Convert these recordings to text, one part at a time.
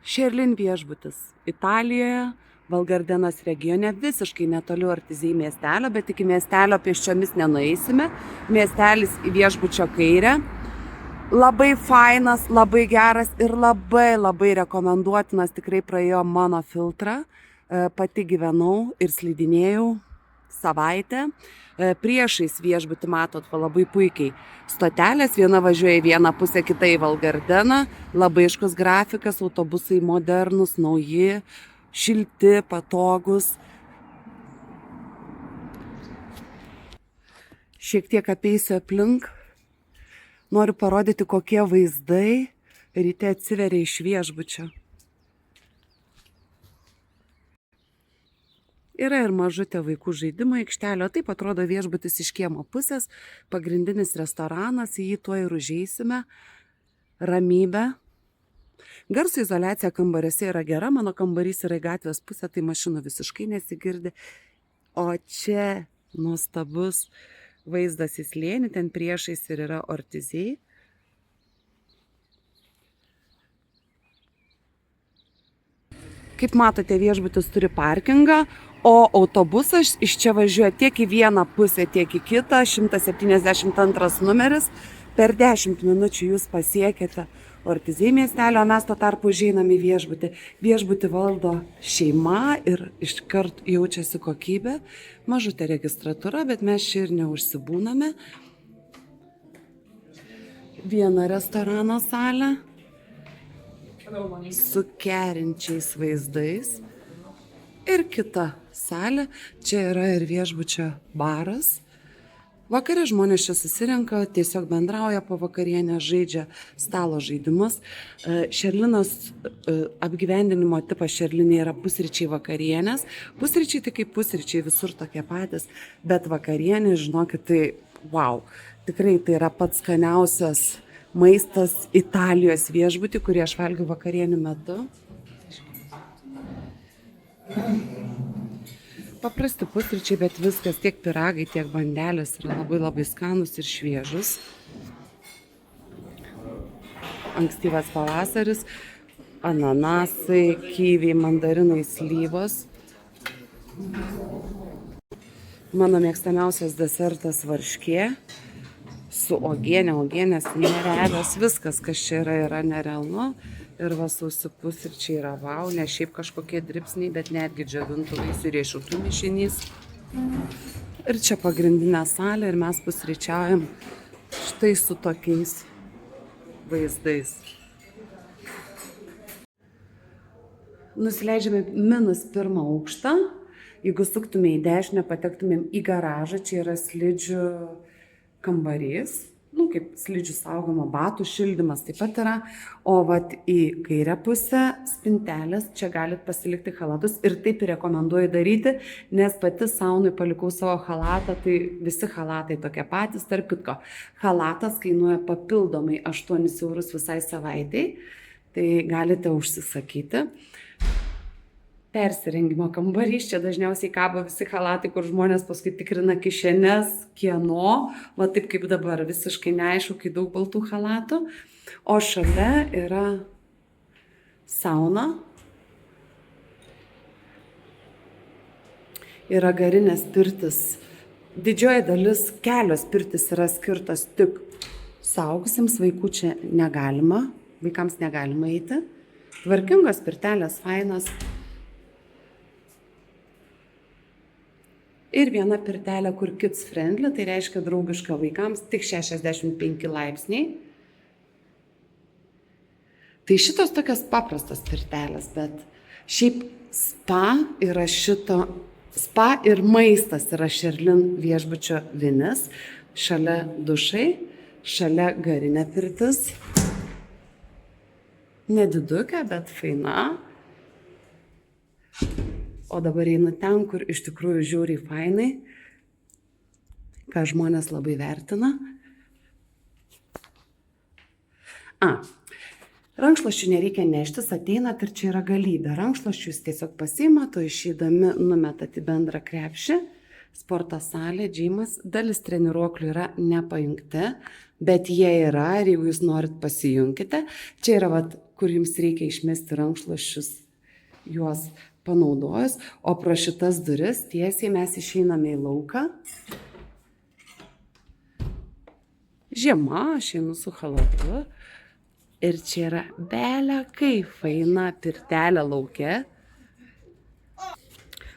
Šerlin viešbutis Italijoje, Valgardenos regione, visiškai netoli Ortizei miestelio, bet iki miestelio pėsčiomis nenueisime. Miestelis į viešbučio kairę. Labai fainas, labai geras ir labai rekomenduotinas, tikrai praėjo mano filtrą. Pati gyvenau ir slidinėjau savaitę. Priešais viešbutį matot labai puikiai stotelės, viena važiuoja į vieną pusę, kita į Valgardeną, labai aiškus grafikas, autobusai modernus, nauji, šilti, patogus. Šiek tiek apeisiu aplink, noriu parodyti, kokie vaizdai ryte atsiveria iš viešbučio. Yra ir mažutė vaikų žaidimo aikštelė, o taip atrodo viešbutis iš kiemo pusės, pagrindinis restoranas, į jį tuo ir užeisime, ramybė. Garso izoliacija kambariuose yra gera, mano kambarys yra į gatvės pusę, tai mašinų visiškai nesigirdi. O čia nuostabus vaizdas į slėnį, ten priešais ir yra Ortizei. Kaip matote, viešbutis turi parkingą, o autobusas iš čia važiuoja tiek į vieną pusę, tiek į kitą, 172 numeris. Per 10 minučių jūs pasiekėte Ortizei miestelio, o mes tuo tarpu užeiname į viešbutį. Viešbutį valdo šeima ir iškart jaučiasi kokybė. Mažutė registratūra, bet mes čia ir neužsibūname. Viena restorano salė su kerinčiais vaizdais ir kita salė, čia yra ir viešbučio baras. Vakare žmonės čia susirenka, tiesiog bendrauja po vakarienę, žaidžia stalo žaidimus. Šerlinos apgyvendinimo tipas Šerlinė yra pusryčiai vakarienės. Pusryčiai tai kaip pusryčiai, visur tokie patys, bet vakarienė, žinokit, tai wow, tikrai tai yra pats skaniausias maistas Italijos viešbutį, kurį aš valgiau vakarienių metu. Paprasti pusryčiai, bet viskas, tiek pyragai, tiek bandelės yra labai skanus ir šviežus. Ankstyvas pavasaris, ananasai, kiviai, mandarinai, slyvos. Mano mėgstamiausias desertas varškė su uogienės nerealios, viskas, kas čia yra nerealu. Ir va sausi pusryčiai yra vau, ne šiaip kažkokie dribsniai, bet netgi džiovintų vaisių riešutų mišinys. Ir čia pagrindinė salė ir mes pusryčiaujam štai su tokiais vaizdais. Nusileidžiame -1 aukštą. Jeigu suktume į dešinę, patektumėm į garažą, čia yra slidžių kambarys. Kaip slidžių saugoma, batų šildymas taip pat yra, o vat į kairę pusę spintelės, čia galit pasilikti chalatus ir taip ir rekomenduoju daryti, nes pati saunai palikau savo chalatą, tai visi chalatai tokie patys, tarp kitko, chalatas kainuoja papildomai 8 eurus visai savaitai, tai galite užsisakyti. Persirengimo kambarys, čia dažniausiai kabo visi chalatai, kur žmonės paskui tikrina kišenes, kieno, va taip kaip dabar, visiškai neaišku, kai daug baltų chalatų. O šalia yra sauna, yra garinės pirtis. Didžioji dalis, kelios pirtis yra skirtos tik suaugusiems, vaikų čia negalima, vaikams negalima eiti. Tvarkingos pirtelės, fainos. Ir viena pirtelė, kur kids friendly, tai reiškia draugiška vaikams, tik 65 laipsniai. Tai šitos tokios paprastos pirtelės, bet šiaip spa ir maistas yra Šerlin viešbučio vinis, šalia dušai, šalia garinė pirtis. Nedidukė, bet faina. O dabar einu ten, kur iš tikrųjų žiūri fainai, ką žmonės labai vertina. Rankšluosčių nereikia neštis, ateinat ir čia yra galybė. Rankšluosčių jūs tiesiog pasiimat, o išeidami numetat į bendrą krepšį. Sporto salė, džimas, dalis treniruoklių yra nepajungti, bet jie yra ir jeigu jūs norit pasijunkite. Čia yra kur jums reikia išmesti rankšluosčius, juos panaudojus, o pro šitas duris tiesiai mes išeiname į lauką. Žiema, aš einu su chalatu ir čia yra belė kaip faina pirtelė lauke.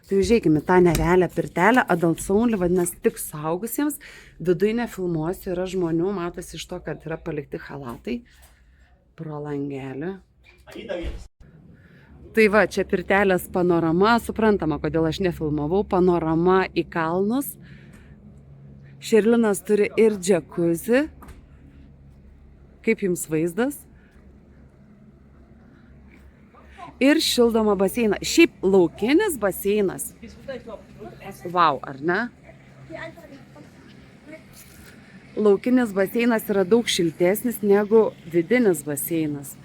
Tai užeikime tą nerealią pirtelę, adult only, vadinasi tik suaugusiems, viduje nefilmuosiu, yra žmonių, matosi iš to, kad yra palikti chalatai pro langelį. Tai va, čia pirtelės panorama, suprantama, kodėl aš nefilmavau, panorama į kalnus. Šerlinas turi ir džakuzi. Kaip jums vaizdas? Ir šildomą baseiną. Šiaip laukinis baseinas. Vau, ar ne? Laukinis baseinas yra daug šiltesnis negu vidinis baseinas.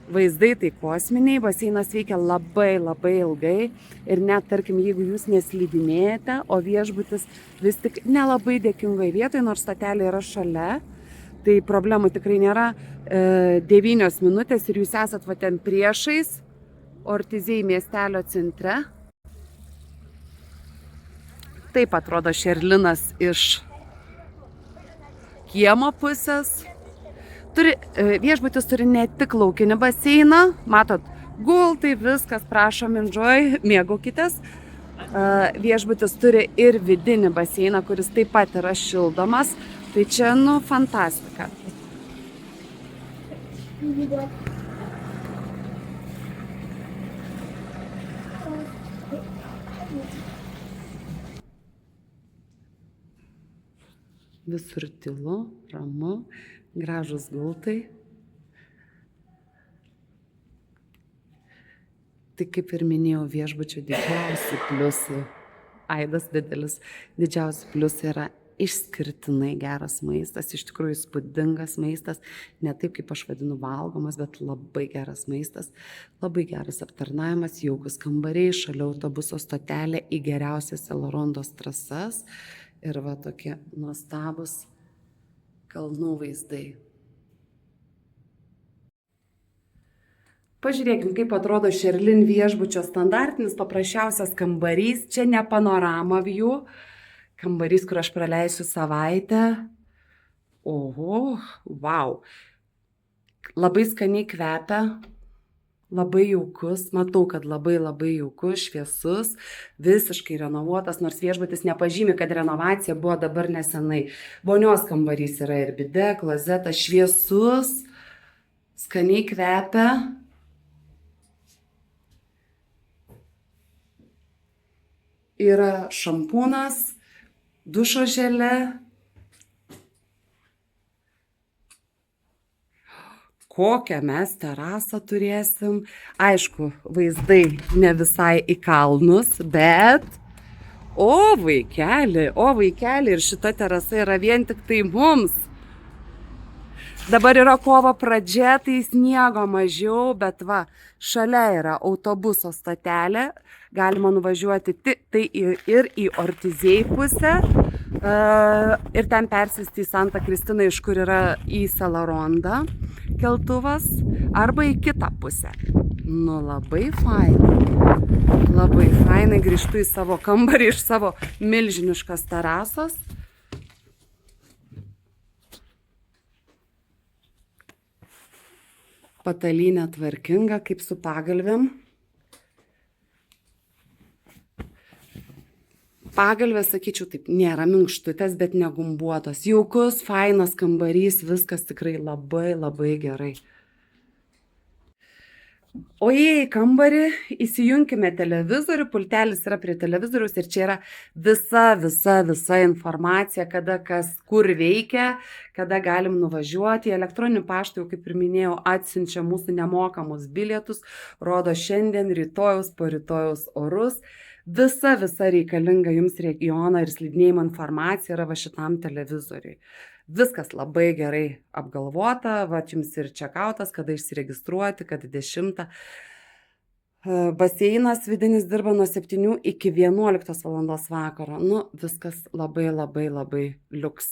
Vaizdai tai kosminiai, baseinas veikia labai ilgai ir net, tarkim, jeigu jūs neslidinėjate, o viešbutis vis tik nelabai dėkingoje vietoje, nors stotelė yra šalia, tai problemų tikrai nėra. 9 minutės ir jūs esat va ten priešais, Ortizei miestelio centre. Taip atrodo Šerlinas iš kiemo pusės. Viešbutis turi ne tik laukinį baseiną, matot, gultai, viskas, prašom, enjoy, mėgaukitės. Viešbutis turi ir vidinį baseiną, kuris taip pat yra šildomas, tai čia, fantastika. Visur tylu, ramu. Gražus gultai. Tai kaip ir minėjau, viešbučio didžiausi pliusai, aidas didelis, didžiausi pliusai yra išskirtinai geras maistas, iš tikrųjų įspūdingas maistas, ne taip kaip aš vadinu valgomas, bet labai geras maistas, labai geras aptarnavimas, jaukus kambariai, šalia autobuso stotelė į geriausias Elorondos trasas ir va tokie nuostabus kalnų vaizdai. Pažiūrėkim, kaip atrodo Šerlin viešbučio standartinis paprasčiausias kambarys. Čia ne panorama view, kambarys, kur aš praleisiu savaitę. Oho, wow. Labai skaniai kvepia, labai jaukus, matau, kad labai jaukus, šviesus, visiškai renovuotas, nors viešbutis nepažymi, kad renovacija buvo dabar nesenai. Vonios kambarys yra ir bide, klozetas, šviesus, skaniai kvepia. Yra šampūnas, dušo želė. Kokią mes terasą turėsim. Aišku, vaizdai ne visai į kalnus, bet o vaikeli, ir šita terasa yra vien tik tai mums. Dabar yra kovo pradžia, tai sniego mažiau, bet va, šalia yra autobuso stotelė, galima nuvažiuoti tai ir į Ortizei pusę, ir ten persėsti į Santa Kristiną, iš kur yra į Selarondą keltuvas, arba į kitą pusę. Labai fainai, grįžtu į savo kambarį iš savo milžiniškos terasos. Patalynė tvarkinga, kaip su pagalvėm. Pagalvės, sakyčiau, taip, nėra minkštutės, bet negumbuotos. Jaukus, fainas kambarys, viskas tikrai labai gerai. O jei į kambarį įsijunkime televizorių, pultelis yra prie televizoriaus ir čia yra visa informacija, kada kas kur veikia, kada galim nuvažiuoti. Elektroniniu paštu, jau kaip ir minėjau, atsiunčia mūsų nemokamus bilietus, rodo šiandien, rytojaus, porytojaus orus. Visa reikalinga jums regiono ir slidinėjimo informacija yra va šitam televizoriui. Viskas labai gerai apgalvota, va jums ir čekautas, kada išsiregistruoti, kad 10. Baseinas vidinis dirba nuo 7 iki 11 valandos vakaro. Viskas labai liuks.